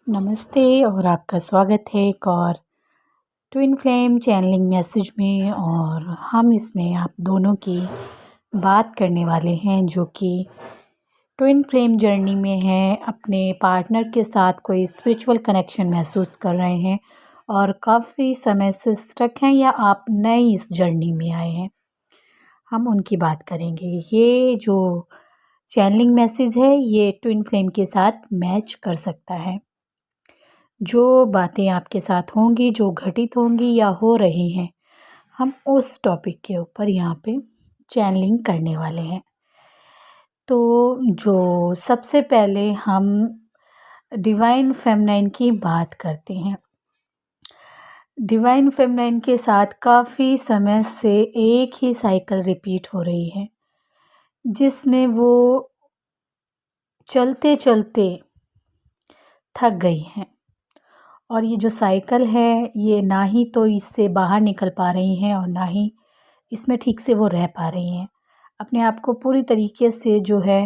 नमस्ते और आपका स्वागत है एक और ट्विन फ्लेम चैनलिंग मैसेज में। और हम इसमें आप दोनों की बात करने वाले हैं जो कि ट्विन फ्लेम जर्नी में हैं, अपने पार्टनर के साथ कोई स्पिरिचुअल कनेक्शन महसूस कर रहे हैं और काफ़ी समय से स्टक हैं या आप नए इस जर्नी में आए हैं। हम उनकी बात करेंगे। ये जो चैनलिंग मैसेज है ये ट्विन फ्लेम के साथ मैच कर सकता है। जो बातें आपके साथ होंगी, जो घटित होंगी या हो रही हैं, हम उस टॉपिक के ऊपर यहाँ पे चैनलिंग करने वाले हैं। तो जो सबसे पहले हम डिवाइन फेमिनाइन की बात करते हैं। डिवाइन फेमिनाइन के साथ काफ़ी समय से एक ही साइकिल रिपीट हो रही है, जिसमें वो चलते चलते थक गई हैं। और ये जो साइकिल है ये ना ही तो इससे बाहर निकल पा रही हैं और ना ही इसमें ठीक से वो रह पा रही हैं। अपने आप को पूरी तरीके से जो है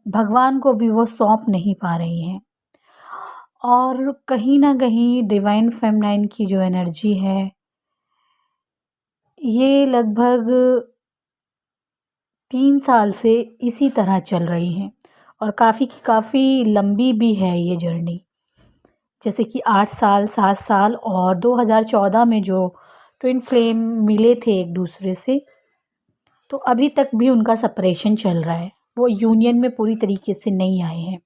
भगवान को भी वो सौंप नहीं पा रही हैं। और कहीं ना कहीं डिवाइन फेमिनाइन की जो एनर्जी है ये लगभग 3 साल से इसी तरह चल रही है और काफ़ी लंबी भी है ये जर्नी। जैसे कि 8 साल, 7 साल और 2014 में जो ट्विन फ्लेम मिले थे एक दूसरे से, तो अभी तक भी उनका सेपरेशन चल रहा है। वो यूनियन में पूरी तरीके से नहीं आए हैं।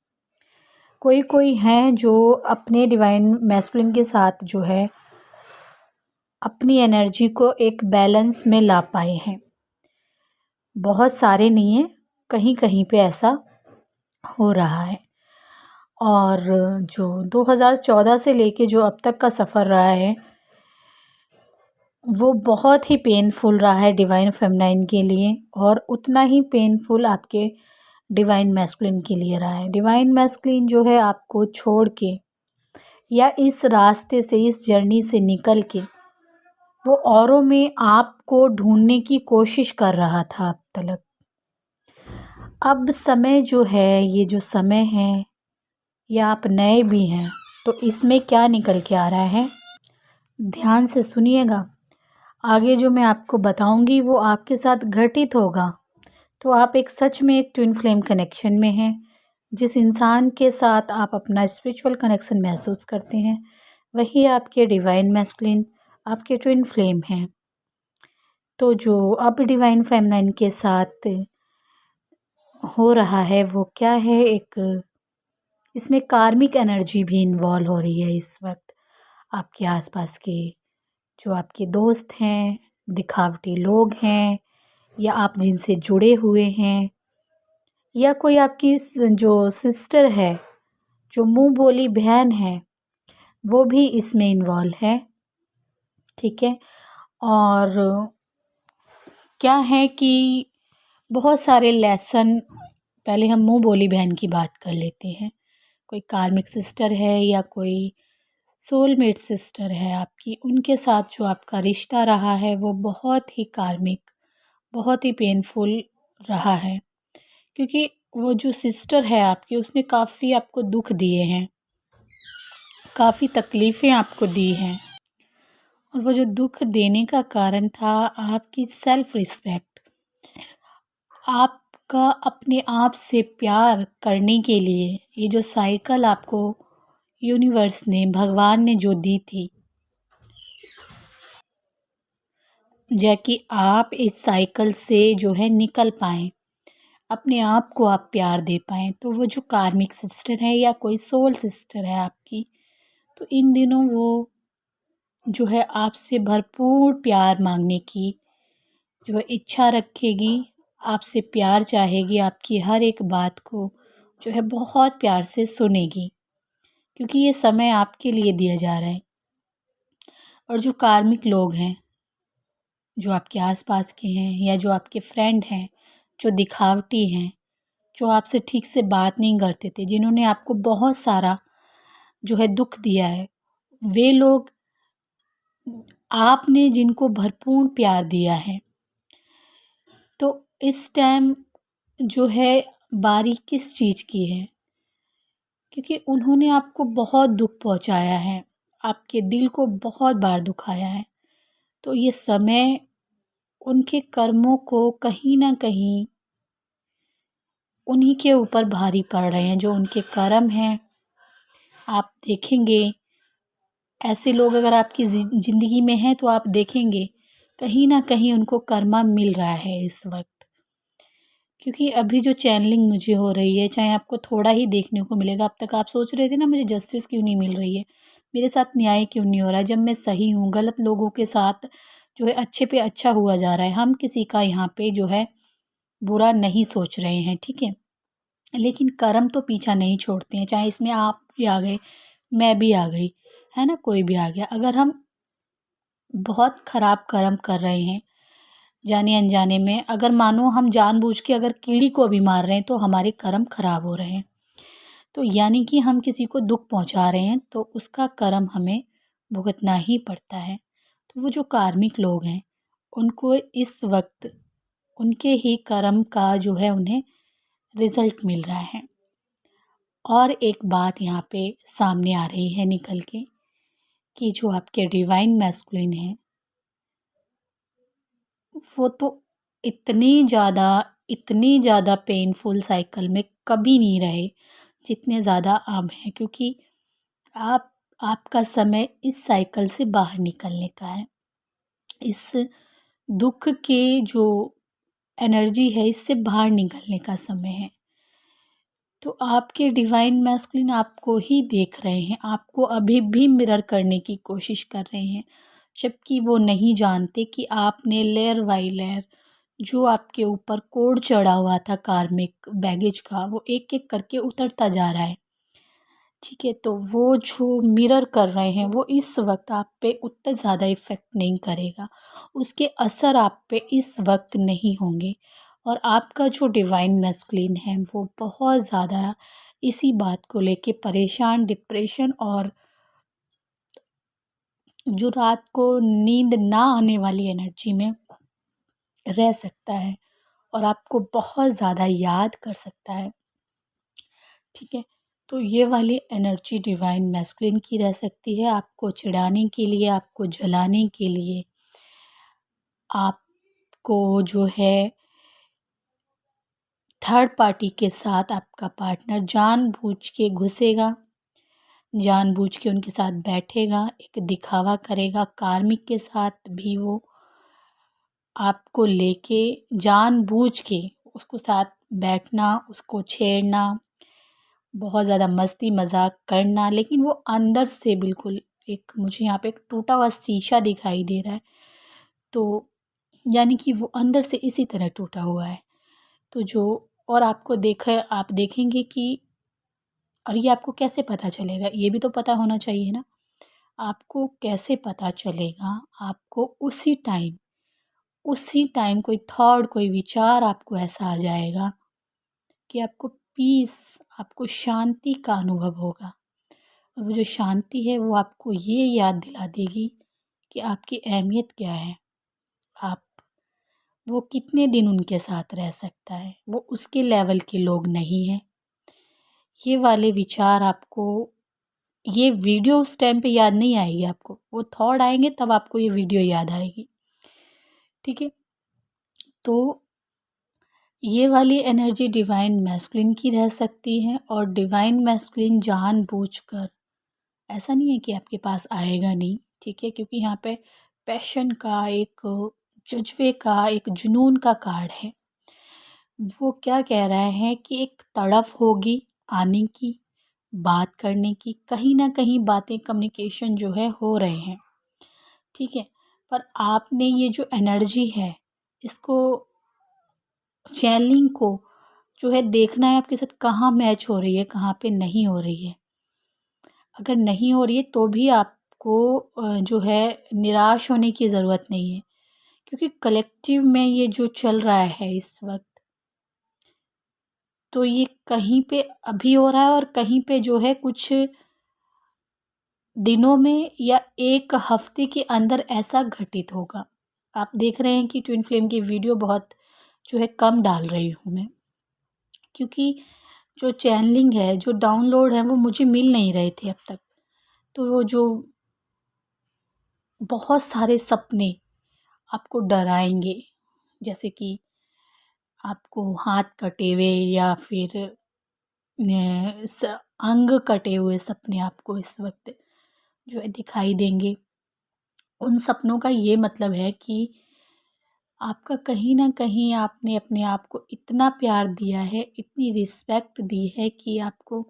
कोई हैं जो अपने डिवाइन मैस्कुलिन के साथ जो है अपनी एनर्जी को एक बैलेंस में ला पाए हैं। बहुत सारे नहीं हैं, कहीं कहीं पे ऐसा हो रहा है। और जो 2014 से लेके जो अब तक का सफ़र रहा है वो बहुत ही पेनफुल रहा है डिवाइन फेमिनाइन के लिए, और उतना ही पेनफुल आपके डिवाइन मैस्कुलिन के लिए रहा है। डिवाइन मैस्कुलिन जो है आपको छोड़ के या इस रास्ते से, इस जर्नी से निकल के वो औरों में आपको ढूंढने की कोशिश कर रहा था अब तक। अब समय जो है, ये जो समय है, या आप नए भी हैं तो इसमें क्या निकल के आ रहा है, ध्यान से सुनिएगा। आगे जो मैं आपको बताऊंगी वो आपके साथ घटित होगा तो आप एक सच में एक ट्विन फ्लेम कनेक्शन में हैं। जिस इंसान के साथ आप अपना स्पिरिचुअल कनेक्शन महसूस करते हैं वही आपके डिवाइन मैस्कुलिन, आपके ट्विन फ्लेम हैं। तो जो अब डिवाइन फेमिनाइन के साथ हो रहा है वो क्या है, एक इसमें कार्मिक एनर्जी भी इन्वॉल्व हो रही है इस वक्त। आपके आसपास के जो आपके दोस्त हैं, दिखावटी लोग हैं, या आप जिनसे जुड़े हुए हैं, या कोई आपकी जो सिस्टर है, जो मुंह बोली बहन है, वो भी इसमें इन्वॉल्व है। ठीक है। और क्या है कि बहुत सारे लेसन, पहले हम मुंह बोली बहन की बात कर लेते हैं। कोई कार्मिक सिस्टर है या कोई सोलमेट सिस्टर है आपकी, उनके साथ जो आपका रिश्ता रहा है वो बहुत ही कार्मिक, बहुत ही पेनफुल रहा है। क्योंकि वो जो सिस्टर है आपकी उसने काफ़ी आपको दुख दिए हैं, काफ़ी तकलीफ़ें आपको दी हैं। और वो जो दुख देने का कारण था आपकी सेल्फ़ रिस्पेक्ट, आपका अपने आप से प्यार करने के लिए। ये जो साइकिल आपको यूनिवर्स ने, भगवान ने जो दी थी, कि आप इस साइकिल से जो है निकल पाएँ, अपने आप को आप प्यार दे पाएँ। तो वो जो कार्मिक सिस्टर है या कोई सोल सिस्टर है आपकी, तो इन दिनों वो जो है आपसे भरपूर प्यार मांगने की जो है इच्छा रखेगी, आपसे प्यार चाहेगी, आपकी हर एक बात को जो है बहुत प्यार से सुनेगी, क्योंकि ये समय आपके लिए दिया जा रहा है। और जो कार्मिक लोग हैं, जो आपके आसपास के हैं या जो आपके फ्रेंड हैं, जो दिखावटी हैं, जो आपसे ठीक से बात नहीं करते थे, जिन्होंने आपको बहुत सारा जो है दुख दिया है, वे लोग आपने जिनको भरपूर प्यार दिया है, तो इस टाइम जो है बारी किस चीज़ की है क्योंकि उन्होंने आपको बहुत दुःख पहुँचाया है, आपके दिल को बहुत बार दुखाया है। तो ये समय उनके कर्मों को कहीं न कहीं उन्हीं के ऊपर भारी पड़ रहे हैं, जो उनके कर्म हैं। आप देखेंगे ऐसे लोग अगर आपकी ज़िंदगी में हैं तो आप देखेंगे कहीं न कहीं उनको कर्मा मिल रहा है इस वक़्त। क्योंकि अभी जो चैनलिंग मुझे हो रही है, चाहे आपको थोड़ा ही देखने को मिलेगा। अब तक आप सोच रहे थे ना मुझे जस्टिस क्यों नहीं मिल रही है, मेरे साथ न्याय क्यों नहीं हो रहा है, जब मैं सही हूँ, गलत लोगों के साथ जो है अच्छे पे अच्छा हुआ जा रहा है। हम किसी का यहाँ पे जो है बुरा नहीं सोच रहे हैं, ठीक है? लेकिन कर्म तो पीछा नहीं छोड़ते हैं, चाहे इसमें आप भी आ गए, मैं भी आ गई, है ना? कोई भी आ गया। अगर हम बहुत खराब कर्म कर रहे हैं, जाने-अनजाने में, अगर मानो हम जानबूझ के अगर कीड़ी को भी मार रहे हैं, तो हमारे कर्म खराब हो रहे हैं। तो यानी कि हम किसी को दुःख पहुँचा रहे हैं, तो उसका कर्म हमें भुगतना ही पड़ता है। तो वो जो कार्मिक लोग हैं, उनको इस वक़्त उनके ही कर्म का जो है उन्हें रिज़ल्ट मिल रहा है। और एक बात यहाँ पे सामने आ रही है निकल के कि जो आपके डिवाइन मैस्कुलिन हैं, वो तो इतनी ज़्यादा पेनफुल साइकिल में कभी नहीं रहे, जितने ज़्यादा अब हैं। क्योंकि आप आपका समय इस साइकिल से बाहर निकलने का है। इस दुःख के जो एनर्जी है, इससे बाहर निकलने का समय है। तो आपके डिवाइन मैस्कुलिन आपको ही देख रहे हैं, आपको अभी भी मिरर करने की कोशिश कर रहे हैं, जबकि वो नहीं जानते कि आपने लेयर बाय लेयर जो आपके ऊपर कोड चढ़ा हुआ था कार्मिक बैगेज का, वो एक-एक करके उतरता जा रहा है। ठीक है, तो वो जो मिरर कर रहे हैं, वो इस वक़्त आप पे उतना ज़्यादा इफ़ेक्ट नहीं करेगा। उसके असर आप पे इस वक़्त नहीं होंगे और आपका जो डिवाइन मैस्कुलिन है, वो बहुत ज़्यादा इसी बात को लेके परेशान, डिप्रेशन और जो रात को नींद ना आने वाली एनर्जी में रह सकता है और आपको बहुत ज़्यादा याद कर सकता है। ठीक है? तो ये वाली एनर्जी डिवाइन मैस्कुलिन की रह सकती है, आपको चिढ़ाने के लिए, आपको जलाने के लिए, आपको जो है थर्ड पार्टी के साथ आपका पार्टनर जानबूझ के घुसेगा, जानबूझ के उनके साथ बैठेगा, एक दिखावा करेगा, कार्मिक के साथ भी वो आपको लेके जानबूझ के उसको साथ बैठना, उसको छेड़ना, बहुत ज़्यादा मस्ती मज़ाक करना, लेकिन वो अंदर से बिल्कुल एक मुझे यहाँ पे एक टूटा हुआ शीशा दिखाई दे रहा है। तो यानी कि वो अंदर से इसी तरह टूटा हुआ है। तो जो और आपको देखा आप देखेंगे कि और ये आपको कैसे पता चलेगा? ये भी तो पता होना चाहिए ना। आपको कैसे पता चलेगा? आपको उसी टाइम कोई थॉट, कोई विचार आपको ऐसा आ जाएगा कि आपको पीस, आपको शांति का अनुभव होगा। और वो जो शांति है वो आपको ये याद दिला देगी कि आपकी अहमियत क्या है। आप वो कितने दिन उनके साथ रह सकता है, वो उसके लेवल के लोग नहीं हैं। ये वाले विचार आपको ये वीडियो उस टाइम पे याद नहीं आएगी आपको, वो थॉट आएँगे तब आपको ये वीडियो याद आएगी। ठीक है? तो ये वाली एनर्जी डिवाइन मैस्कुलिन की रह सकती है और डिवाइन मैस्कुलिन जानबूझकर ऐसा नहीं है कि आपके पास आएगा नहीं, ठीक है? क्योंकि यहाँ पे पैशन का एक जज़्बे का, एक जुनून का कार्ड है। वो क्या कह रहा है कि एक तड़प होगी आने की, बात करने की, कहीं न कहीं बातें कम्युनिकेशन जो है हो रहे हैं, ठीक है? पर आपने ये जो एनर्जी है, इसको चैनलिंग को जो है देखना है आपके साथ कहाँ मैच हो रही है, कहाँ पे नहीं हो रही है। अगर नहीं हो रही है तो भी आपको जो है निराश होने की ज़रूरत नहीं है क्योंकि कलेक्टिव में ये जो चल रहा है इस वक़्त, तो ये कहीं पे अभी हो रहा है और कहीं पे जो है कुछ दिनों में या 1 हफ़्ते के अंदर ऐसा घटित होगा। आप देख रहे हैं कि ट्विन फ्लेम की वीडियो बहुत जो है कम डाल रही हूँ मैं, क्योंकि जो चैनलिंग है, जो डाउनलोड है, वो मुझे मिल नहीं रहे थे अब तक। तो वो जो बहुत सारे सपने आपको डराएँगे, जैसे कि आपको हाथ कटे हुए या फिर अंग कटे हुए सपने आपको इस वक़्त जो है दिखाई देंगे। उन सपनों का ये मतलब है कि आपका कहीं न कहीं आपने अपने आप को इतना प्यार दिया है, इतनी रिस्पेक्ट दी है कि आपको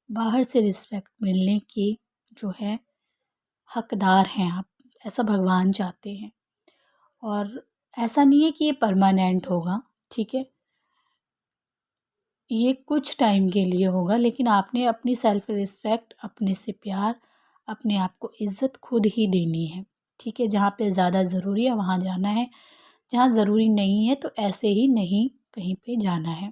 बाहर से रिस्पेक्ट मिलने की जो है हकदार हैं आप, ऐसा भगवान चाहते हैं। और ऐसा नहीं है कि ये परमानेंट होगा, ठीक है? ये कुछ टाइम के लिए होगा, लेकिन आपने अपनी सेल्फ रिस्पेक्ट, अपने से प्यार, अपने आप को इज़्ज़त खुद ही देनी है, ठीक है? जहाँ पे ज़्यादा ज़रूरी है वहाँ जाना है, जहाँ ज़रूरी नहीं है तो ऐसे ही नहीं कहीं पे जाना है।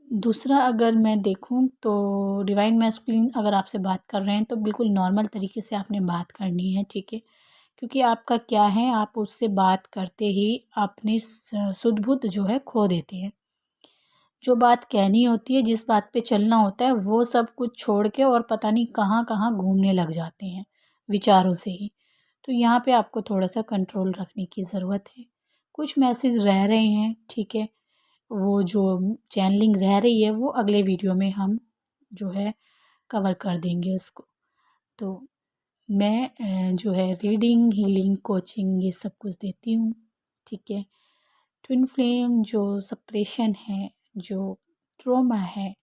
दूसरा अगर मैं देखूँ तो डिवाइन मैस्कुलिन अगर आपसे बात कर रहे हैं तो बिल्कुल नॉर्मल तरीके से आपने बात करनी है, ठीक है? क्योंकि आपका क्या है, आप उससे बात करते ही अपनी सुध-बुध जो है खो देते हैं। जो बात कहनी होती है, जिस बात पे चलना होता है, वो सब कुछ छोड़ के और पता नहीं कहाँ-कहाँ घूमने लग जाते हैं, विचारों से ही। तो यहाँ पे आपको थोड़ा-सा कंट्रोल रखने की ज़रूरत है। कुछ मैसेज रह रहे हैं, ठीक है? वो जो चैनलिंग रह रही है, वो अगले वीडियो में हम जो है कवर कर देंगे उसको। तो मैं जो है रीडिंग, हीलिंग, कोचिंग ये सब कुछ देती हूँ, ठीक है? ट्विन फ्लेम जो सप्रेशन है, जो ट्रॉमा है,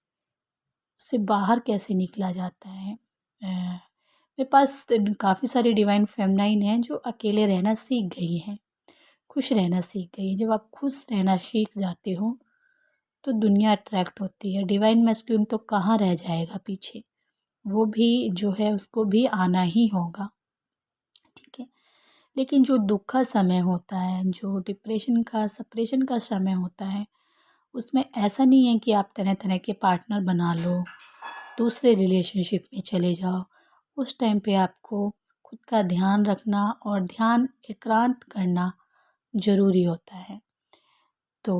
उससे बाहर कैसे निकला जाता है। मेरे पास काफ़ी सारी डिवाइन फेमिनाइन हैं जो अकेले रहना सीख गई हैं, खुश रहना सीख गई हैं। जब आप खुश रहना सीख जाते हो, तो दुनिया अट्रैक्ट होती है। डिवाइन मैस्कुलिन तो कहाँ रह जाएगा पीछे, वो भी जो है उसको भी आना ही होगा, ठीक है? लेकिन जो दुःख का समय होता है, जो डिप्रेशन का, सेपरेशन का समय होता है, उसमें ऐसा नहीं है कि आप तरह-तरह के पार्टनर बना लो, दूसरे रिलेशनशिप में चले जाओ। उस टाइम पे आपको खुद का ध्यान रखना और ध्यान एकांत करना ज़रूरी होता है। तो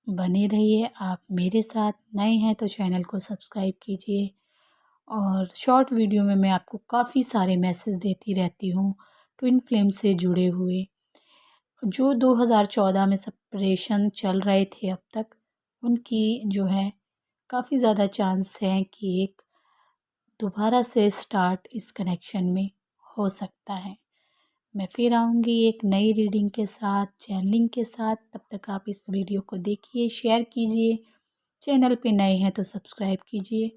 बने रहिए आप मेरे साथ, नए हैं तो चैनल को सब्सक्राइब कीजिए। और शॉर्ट वीडियो में मैं आपको काफ़ी सारे मैसेज देती रहती हूँ, ट्विन फ्लेम से जुड़े हुए। जो 2014 में सेपरेशन चल रहे थे अब तक, उनकी जो है काफ़ी ज़्यादा चांस हैं कि एक दोबारा से स्टार्ट इस कनेक्शन में हो सकता है। मैं फिर आऊँगी एक नई रीडिंग के साथ, चैनलिंग के साथ। तब तक आप इस वीडियो को देखिए, शेयर कीजिए। चैनल पे नए हैं तो सब्सक्राइब कीजिए।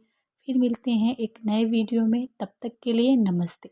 फिर मिलते हैं एक नए वीडियो में, तब तक के लिए नमस्ते।